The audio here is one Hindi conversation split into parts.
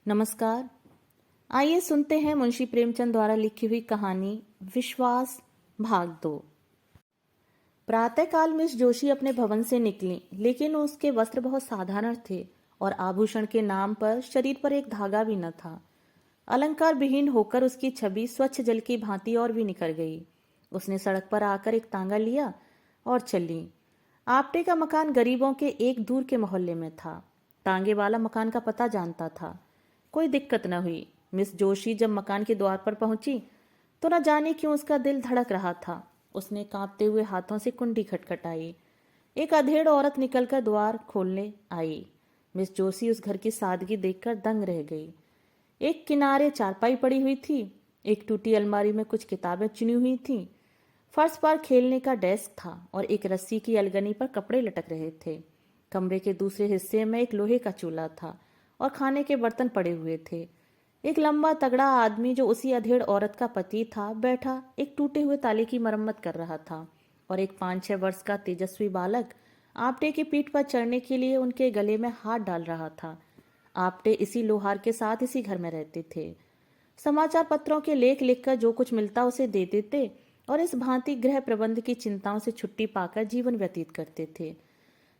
नमस्कार। आइए सुनते हैं मुंशी प्रेमचंद द्वारा लिखी हुई कहानी विश्वास भाग 2। प्रातःकाल मिस जोशी अपने भवन से निकली, लेकिन उसके वस्त्र बहुत साधारण थे और आभूषण के नाम पर शरीर पर एक धागा भी न था। अलंकार विहीन होकर उसकी छवि स्वच्छ जल की भांति और भी निखर गई। उसने सड़क पर आकर एक तांगा लिया और चली। आपटे का मकान गरीबों के एक दूर के मोहल्ले में था। तांगे वाला मकान का पता जानता था। कोई दिक्कत न हुई। मिस जोशी जब मकान के द्वार पर पहुंची तो न जाने क्यों उसका दिल धड़क रहा था। उसने कांपते हुए हाथों से कुंडी खटखटाई। एक अधेड़ औरत निकलकर द्वार खोलने आई। मिस जोशी उस घर की सादगी देखकर दंग रह गई। एक किनारे चारपाई पड़ी हुई थी, एक टूटी अलमारी में कुछ किताबें चुनी हुई थीं। फर्श पर खेलने का डेस्क था और एक रस्सी की अलगनी पर कपड़े लटक रहे थे। कमरे के दूसरे हिस्से में एक लोहे का चूल्हा था और खाने के बर्तन पड़े हुए थे। एक लंबा तगड़ा आदमी जो उसी अधेड़ औरत का पति था, बैठा एक टूटे हुए ताले की मरम्मत कर रहा था और एक 5-6 वर्ष का तेजस्वी बालक आपटे की पीठ पर चढ़ने के लिए उनके गले में हाथ डाल रहा था। आपटे इसी लोहार के साथ इसी घर में रहते थे। समाचार पत्रों के लेख लिखकर जो कुछ मिलता उसे दे देते और इस भांति गृह प्रबंध की चिंताओं से छुट्टी पाकर जीवन व्यतीत करते थे।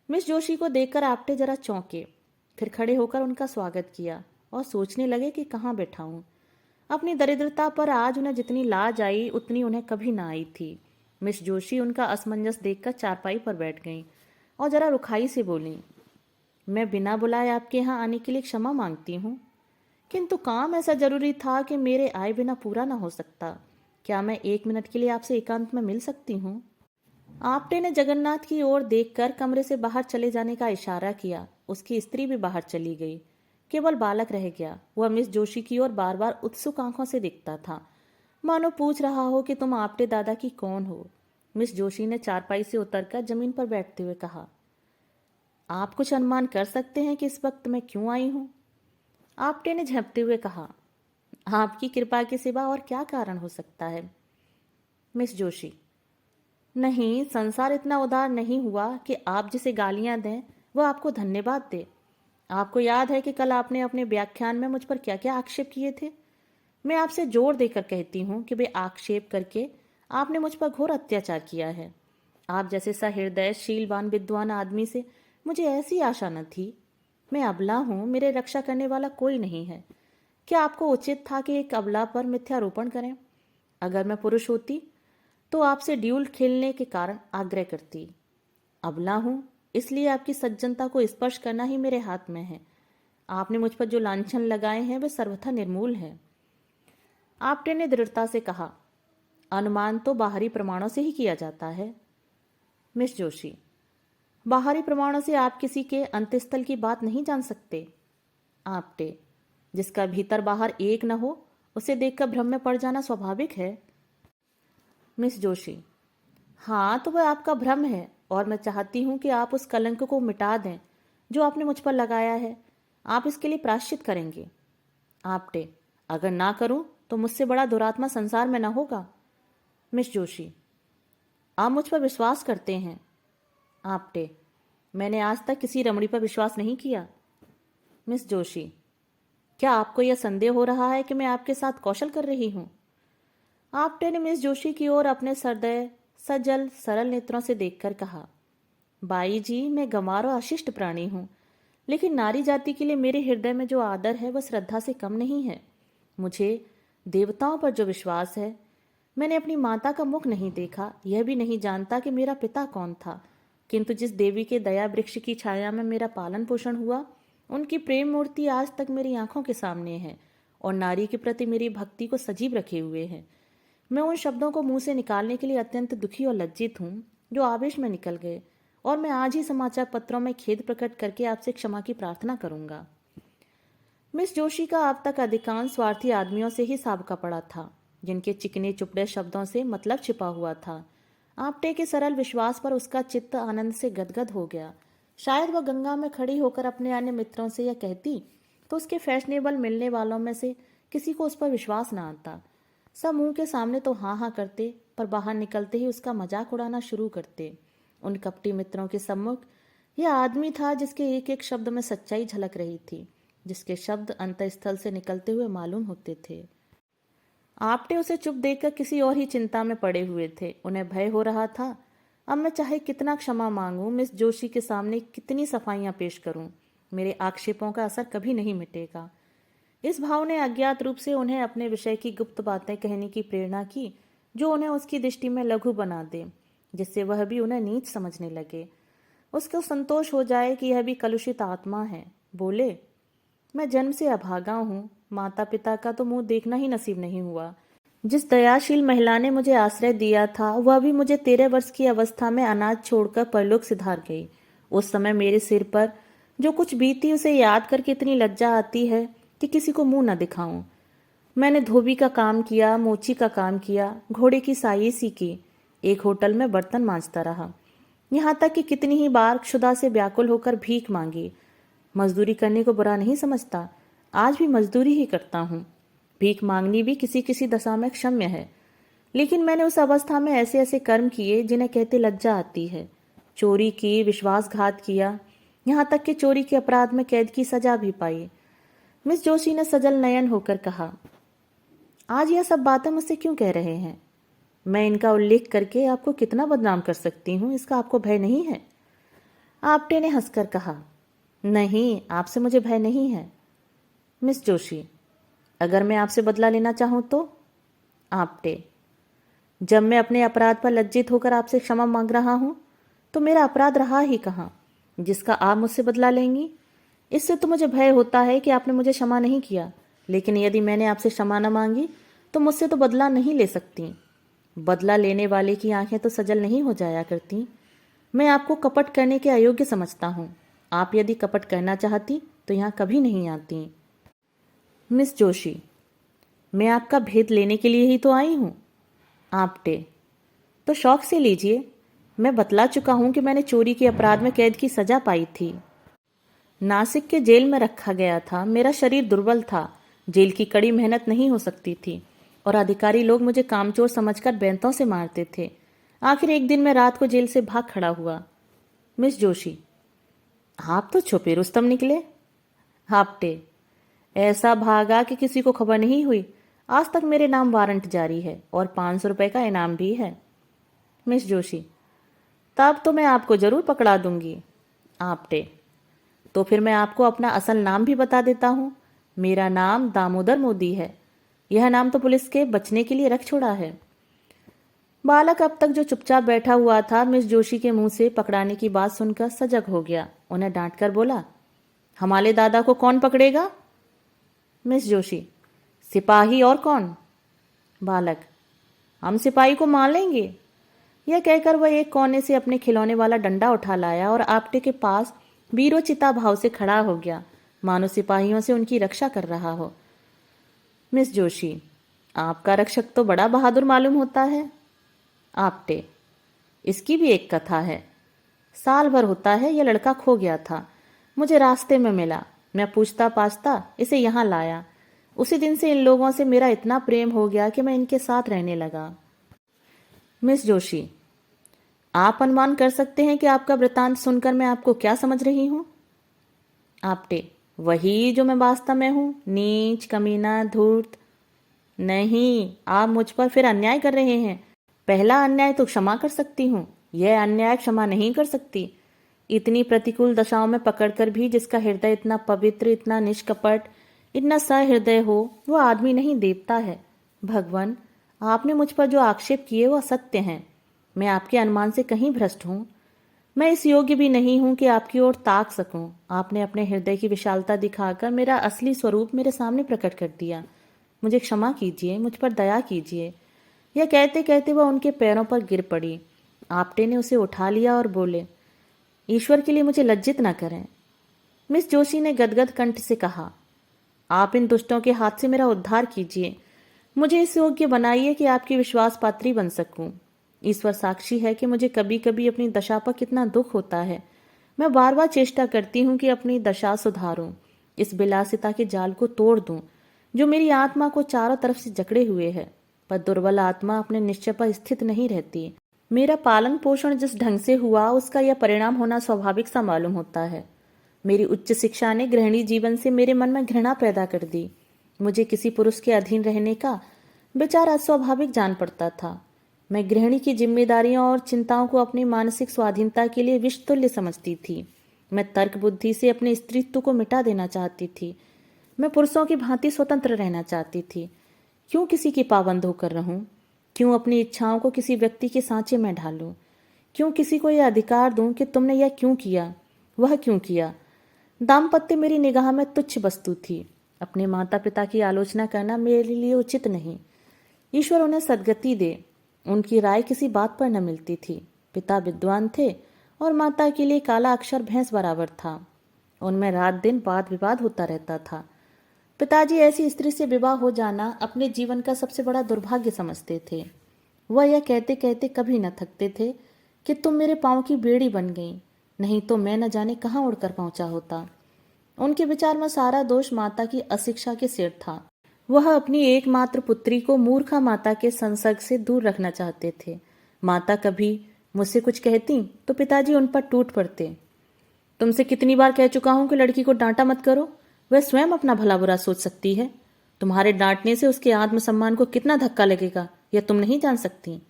मिस जोशी को देखकर आपटे जरा चौंके, फिर खड़े होकर उनका स्वागत किया और सोचने लगे कि कहाँ बैठाऊं। अपनी दरिद्रता पर आज उन्हें जितनी लाज आई उतनी उन्हें कभी ना आई थी। मिस जोशी उनका असमंजस देखकर चारपाई पर बैठ गईं और जरा रुखाई से बोली, मैं बिना बुलाए आपके यहाँ आने के लिए क्षमा मांगती हूँ, किंतु काम ऐसा जरूरी था कि मेरे आए बिना पूरा ना हो सकता। क्या मैं 1 मिनट के लिए आपसे एकांत में मिल सकती हूँ? आपटे ने जगन्नाथ की ओर देखकर कमरे से बाहर चले जाने का इशारा किया। उसकी स्त्री भी बाहर चली गई। केवल बालक रह गया। वह मिस जोशी की ओर बार बार उत्सुक आंखों से देखता था, मानो पूछ रहा हो कि तुम आपटे दादा की कौन हो। मिस जोशी ने चारपाई से उतरकर जमीन पर बैठते हुए कहा, आप कुछ अनुमान कर सकते हैं कि इस वक्त मैं क्यों आई हूं? आपटे ने झपते हुए कहा, आपकी कृपा के सिवा और क्या कारण हो सकता है? मिस जोशी, नहीं, संसार इतना उदार नहीं हुआ कि आप जिसे गालियां दें वह आपको धन्यवाद दे। आपको याद है कि कल आपने अपने व्याख्यान में मुझ पर क्या क्या आक्षेप किए थे? मैं आपसे जोर देकर कहती हूँ कि वे आक्षेप करके आपने मुझ पर घोर अत्याचार किया है। आप जैसे सहृदय शीलवान विद्वान आदमी से मुझे ऐसी आशा न थी। मैं अबला हूँ, मेरे रक्षा करने वाला कोई नहीं है। क्या आपको उचित था कि एक अबला पर मिथ्यारोपण करें? अगर मैं पुरुष होती तो आपसे ड्यूल खेलने के कारण आग्रह करती। अबला हूं, इसलिए आपकी सज्जनता को स्पर्श करना ही मेरे हाथ में है। आपने मुझ पर जो लांछन लगाए हैं वे सर्वथा निर्मूल हैं। आपटे ने दृढ़ता से कहा, अनुमान तो बाहरी प्रमाणों से ही किया जाता है। मिस जोशी, बाहरी प्रमाणों से आप किसी के अंतस्थल की बात नहीं जान सकते। आपटे, जिसका भीतर बाहर एक न हो उसे देखकर भ्रम में पड़ जाना स्वाभाविक है। मिस जोशी, हाँ तो वह आपका भ्रम है और मैं चाहती हूं कि आप उस कलंक को मिटा दें जो आपने मुझ पर लगाया है। आप इसके लिए प्रायश्चित करेंगे? आपटे, अगर ना करूं तो मुझसे बड़ा दुरात्मा संसार में ना होगा। मिस जोशी, आप मुझ पर विश्वास करते हैं? आपटे, मैंने आज तक किसी रमणी पर विश्वास नहीं किया। मिस जोशी, क्या आपको यह संदेह हो रहा है कि मैं आपके साथ कौशल कर रही हूं? आपटे ने मिस जोशी की ओर अपने सरदय सजल सरल नेत्रों से देखकर कहा, बाई जी, मैं गंवार और अशिष्ट प्राणी हूं, लेकिन नारी जाति के लिए मेरे हृदय में जो आदर है वह श्रद्धा से कम नहीं है। मुझे देवताओं पर जो विश्वास है, मैंने अपनी माता का मुख नहीं देखा, यह भी नहीं जानता कि मेरा पिता कौन था, किंतु जिस देवी के दया वृक्ष की छाया में मेरा पालन पोषण हुआ, उनकी प्रेम मूर्ति आज तक मेरी आंखों के सामने है और नारी के प्रति मेरी भक्ति को सजीव रखे हुए है। मैं उन शब्दों को मुंह से निकालने के लिए अत्यंत दुखी और लज्जित हूँ जो आवेश में निकल गए, और मैं आज ही समाचार पत्रों में खेद प्रकट करके आपसे क्षमा की प्रार्थना करूंगा। मिस जोशी का अब तक अधिकांश स्वार्थी आदमियों से ही साबका पड़ा था, जिनके चिकने चुपड़े शब्दों से मतलब छिपा हुआ था। आपटे के सरल विश्वास पर उसका चित्त आनंद से गदगद हो गया। शायद वह गंगा में खड़ी होकर अपने अन्य मित्रों से यह कहती तो उसके फैशनेबल मिलने वालों में से किसी को उस पर विश्वास न आता। सब मुंह के सामने तो हाँ हाँ करते, पर बाहर निकलते ही उसका मजाक उड़ाना शुरू करते। उन कपटी मित्रों के सम्मुख यह आदमी था जिसके एक एक शब्द में सच्चाई झलक रही थी, जिसके शब्द अंतःस्थल से निकलते हुए मालूम होते थे। आपटे उसे चुप देखकर किसी और ही चिंता में पड़े हुए थे। उन्हें भय हो रहा था, अब मैं चाहे कितना क्षमा मांगूं, मिस जोशी के सामने कितनी सफाइयां पेश करूं, मेरे आक्षेपों का असर कभी नहीं मिटेगा। इस भाव ने अज्ञात रूप से उन्हें अपने विषय की गुप्त बातें कहने की प्रेरणा की, जो उन्हें उसकी दृष्टि में लघु बना दे, जिससे वह भी उन्हें नीच समझने लगे। उसको संतोष हो जाए कि यह भी कलुषित आत्मा है। बोले, मैं जन्म से अभागा हूँ, माता पिता का तो मुंह देखना ही नसीब नहीं हुआ। जिस दयाशील महिला ने मुझे आश्रय दिया था, वह भी मुझे 13 वर्ष की अवस्था में अनाथ छोड़कर परलोक सिधार गई। उस समय मेरे सिर पर जो कुछ बीती उसे याद करके इतनी लज्जा आती है कि किसी को मुंह न दिखाऊं। मैंने धोबी का काम किया, मोची का काम किया, घोड़े की साई सीखी, एक होटल में बर्तन मांजता रहा, यहाँ तक कि कितनी ही बार क्षुधा से व्याकुल होकर भीख मांगी। मजदूरी करने को बुरा नहीं समझता, आज भी मजदूरी ही करता हूँ। भीख मांगनी भी किसी किसी दशा में क्षम्य है, लेकिन मैंने उस अवस्था में ऐसे ऐसे कर्म किए जिन्हें कहते लज्जा आती है। चोरी की, विश्वासघात किया, यहाँ तक कि चोरी के अपराध में कैद की सजा भी पाई। मिस जोशी ने सजल नयन होकर कहा, आज यह सब बातें मुझसे क्यों कह रहे हैं? मैं इनका उल्लेख करके आपको कितना बदनाम कर सकती हूँ, इसका आपको भय नहीं है? आपटे ने हंसकर कहा, नहीं, आपसे मुझे भय नहीं है। मिस जोशी, अगर मैं आपसे बदला लेना चाहूं तो? आपटे, जब मैं अपने अपराध पर लज्जित होकर आपसे क्षमा मांग रहा हूं, तो मेरा अपराध रहा ही कहाँ जिसका आप मुझसे बदला लेंगी? इससे तो मुझे भय होता है कि आपने मुझे क्षमा नहीं किया, लेकिन यदि मैंने आपसे क्षमा न मांगी तो मुझसे तो बदला नहीं ले सकती। बदला लेने वाले की आंखें तो सजल नहीं हो जाया करती। मैं आपको कपट करने के अयोग्य समझता हूँ। आप यदि कपट करना चाहती तो यहाँ कभी नहीं आती। मिस जोशी, मैं आपका भेद लेने के लिए ही तो आई हूँ। आपटे, तो शौक से लीजिए। मैं बतला चुका हूँ कि मैंने चोरी के अपराध में कैद की सजा पाई थी। नासिक के जेल में रखा गया था। मेरा शरीर दुर्बल था, जेल की कड़ी मेहनत नहीं हो सकती थी, और अधिकारी लोग मुझे कामचोर समझकर बैंतों से मारते थे। आखिर एक दिन मैं रात को जेल से भाग खड़ा हुआ। मिस जोशी, आप तो छुपे रुस्तम निकले। आपटे, ऐसा भागा कि किसी को खबर नहीं हुई। आज तक मेरे नाम वारंट जारी है और 500 रुपए का इनाम भी है। मिस जोशी, तब तो मैं आपको जरूर पकड़ा दूंगी। आपटे, तो फिर मैं आपको अपना असल नाम भी बता देता हूँ। मेरा नाम दामोदर मोदी है। यह नाम तो पुलिस के बचने के लिए रख छोड़ा है। बालक अब तक जो चुपचाप बैठा हुआ था, मिस जोशी के मुंह से पकड़ाने की बात सुनकर सजग हो गया। उन्हें डांटकर बोला, हमारे दादा को कौन पकड़ेगा? मिस जोशी, सिपाही और कौन? बालक, हम सिपाही को मार लेंगे। यह कहकर वह एक कोने से अपने खिलौने वाला डंडा उठा लाया और आपटे के पास वीरोचिता भाव से खड़ा हो गया, मानो सिपाहियों से उनकी रक्षा कर रहा हो। मिस जोशी, आपका रक्षक तो बड़ा बहादुर मालूम होता है। आपटे, इसकी भी एक कथा है। साल भर होता है यह लड़का खो गया था, मुझे रास्ते में मिला। मैं पूछता पाछता इसे यहाँ लाया। उसी दिन से इन लोगों से मेरा इतना प्रेम हो गया कि मैं इनके साथ रहने लगा। मिस जोशी, आप अनुमान कर सकते हैं कि आपका वृतांत सुनकर मैं आपको क्या समझ रही हूं? आपटे, वही जो मैं वास्तव में हूं, नीच, कमीना, धूर्त। नहीं, आप मुझ पर फिर अन्याय कर रहे हैं। पहला अन्याय तो क्षमा कर सकती हूँ, यह अन्याय क्षमा नहीं कर सकती। इतनी प्रतिकूल दशाओं में पकड़कर भी जिसका हृदय इतना पवित्र, इतना निष्कपट, इतना सहृदय हो, वो आदमी नहीं देवता है। भगवान, आपने मुझ पर जो आक्षेप किए वो असत्य हैं। मैं आपके अनुमान से कहीं भ्रष्ट हूँ। मैं इस योग्य भी नहीं हूं कि आपकी ओर ताक सकूं। आपने अपने हृदय की विशालता दिखाकर मेरा असली स्वरूप मेरे सामने प्रकट कर दिया। मुझे क्षमा कीजिए, मुझ पर दया कीजिए। यह कहते कहते वह उनके पैरों पर गिर पड़ी। आपटे ने उसे उठा लिया और बोले, ईश्वर के लिए मुझे लज्जित न करें। मिस जोशी ने गदगद कंठ से कहा, आप इन दुष्टों के हाथ से मेरा उद्धार कीजिए। मुझे इस योग्य बनाइए कि आपकी विश्वास पात्री बन सकूं। ईश्वर साक्षी है कि मुझे कभी कभी अपनी दशा पर कितना दुख होता है। मैं बार बार चेष्टा करती हूँ कि अपनी दशा सुधारूं, इस विलासिता के जाल को तोड़ दूं जो मेरी आत्मा को चारों तरफ से जकड़े हुए है। पर दुर्बल आत्मा अपने निश्चय पर स्थित नहीं रहती। मेरा पालन पोषण जिस ढंग से हुआ उसका यह परिणाम होना स्वाभाविक सा मालूम होता है। मेरी उच्च शिक्षा ने गृहिणी जीवन से मेरे मन में घृणा पैदा कर दी। मुझे किसी पुरुष के अधीन रहने का विचार अस्वाभाविक जान पड़ता था। मैं गृहिणी की जिम्मेदारियों और चिंताओं को अपनी मानसिक स्वाधीनता के लिए विषतुल्य समझती थी। मैं तर्क बुद्धि से अपने स्त्रीत्व को मिटा देना चाहती थी। मैं पुरुषों की भांति स्वतंत्र रहना चाहती थी। क्यों किसी की पाबंद होकर रहूं? क्यों अपनी इच्छाओं को किसी व्यक्ति के सांचे में ढालूं? क्यों किसी को यह अधिकार दूं कि तुमने यह क्यों किया, वह क्यों किया? दाम्पत्य मेरी निगाह में तुच्छ वस्तु थी। अपने माता पिता की आलोचना करना मेरे लिए उचित नहीं। ईश्वर उन्हें सद्गति दे। उनकी राय किसी बात पर न मिलती थी। पिता विद्वान थे और माता के लिए काला अक्षर भैंस बराबर था। उनमें रात दिन वाद विवाद होता रहता था। पिताजी ऐसी स्त्री से विवाह हो जाना अपने जीवन का सबसे बड़ा दुर्भाग्य समझते थे। वह यह कहते कहते कभी न थकते थे कि तुम मेरे पाँव की बेड़ी बन गई, नहीं तो मैं न जाने कहाँ उड़कर पहुंचा होता। उनके विचार में सारा दोष माता की अशिक्षा के सिर था। वह अपनी एकमात्र पुत्री को मूर्खा माता के संसर्ग से दूर रखना चाहते थे। माता कभी मुझसे कुछ कहती तो पिताजी उन पर टूट पड़ते। तुमसे कितनी बार कह चुका हूं कि लड़की को डांटा मत करो, वह स्वयं अपना भला बुरा सोच सकती है। तुम्हारे डांटने से उसके आत्मसम्मान को कितना धक्का लगेगा यह तुम नहीं जान सकती।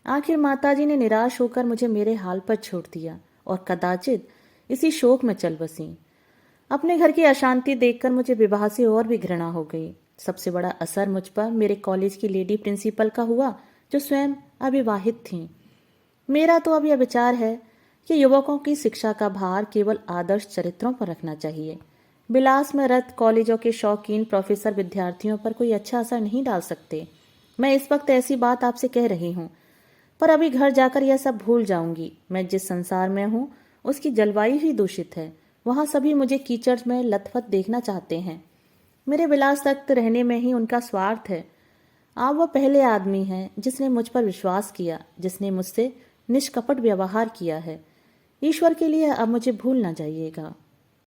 आखिर माताजी ने निराश होकर मुझे मेरे हाल पर छोड़ दिया और कदाचित इसी शोक में चल बसी। अपने घर की अशांति देखकर मुझे विवाह से और भी घृणा हो गई। सबसे बड़ा असर मुझ पर मेरे कॉलेज की लेडी प्रिंसिपल का हुआ, जो स्वयं अविवाहित थीं। मेरा तो अब यह विचार है कि युवकों की शिक्षा का भार केवल आदर्श चरित्रों पर रखना चाहिए। विलास में रत कॉलेजों के शौकीन प्रोफेसर विद्यार्थियों पर कोई अच्छा असर नहीं डाल सकते। मैं इस वक्त ऐसी बात आपसे कह रही हूँ, पर अभी घर जाकर यह सब भूल जाऊंगी। मैं जिस संसार में हूँ उसकी जलवायु ही दूषित है। वहाँ सभी मुझे कीचड़ में लथपथ देखना चाहते हैं। मेरे विलास तक रहने में ही उनका स्वार्थ है। आप वह पहले आदमी हैं जिसने मुझ पर विश्वास किया, जिसने मुझसे निष्कपट व्यवहार किया है। ईश्वर के लिए अब मुझे भूल ना जाइएगा।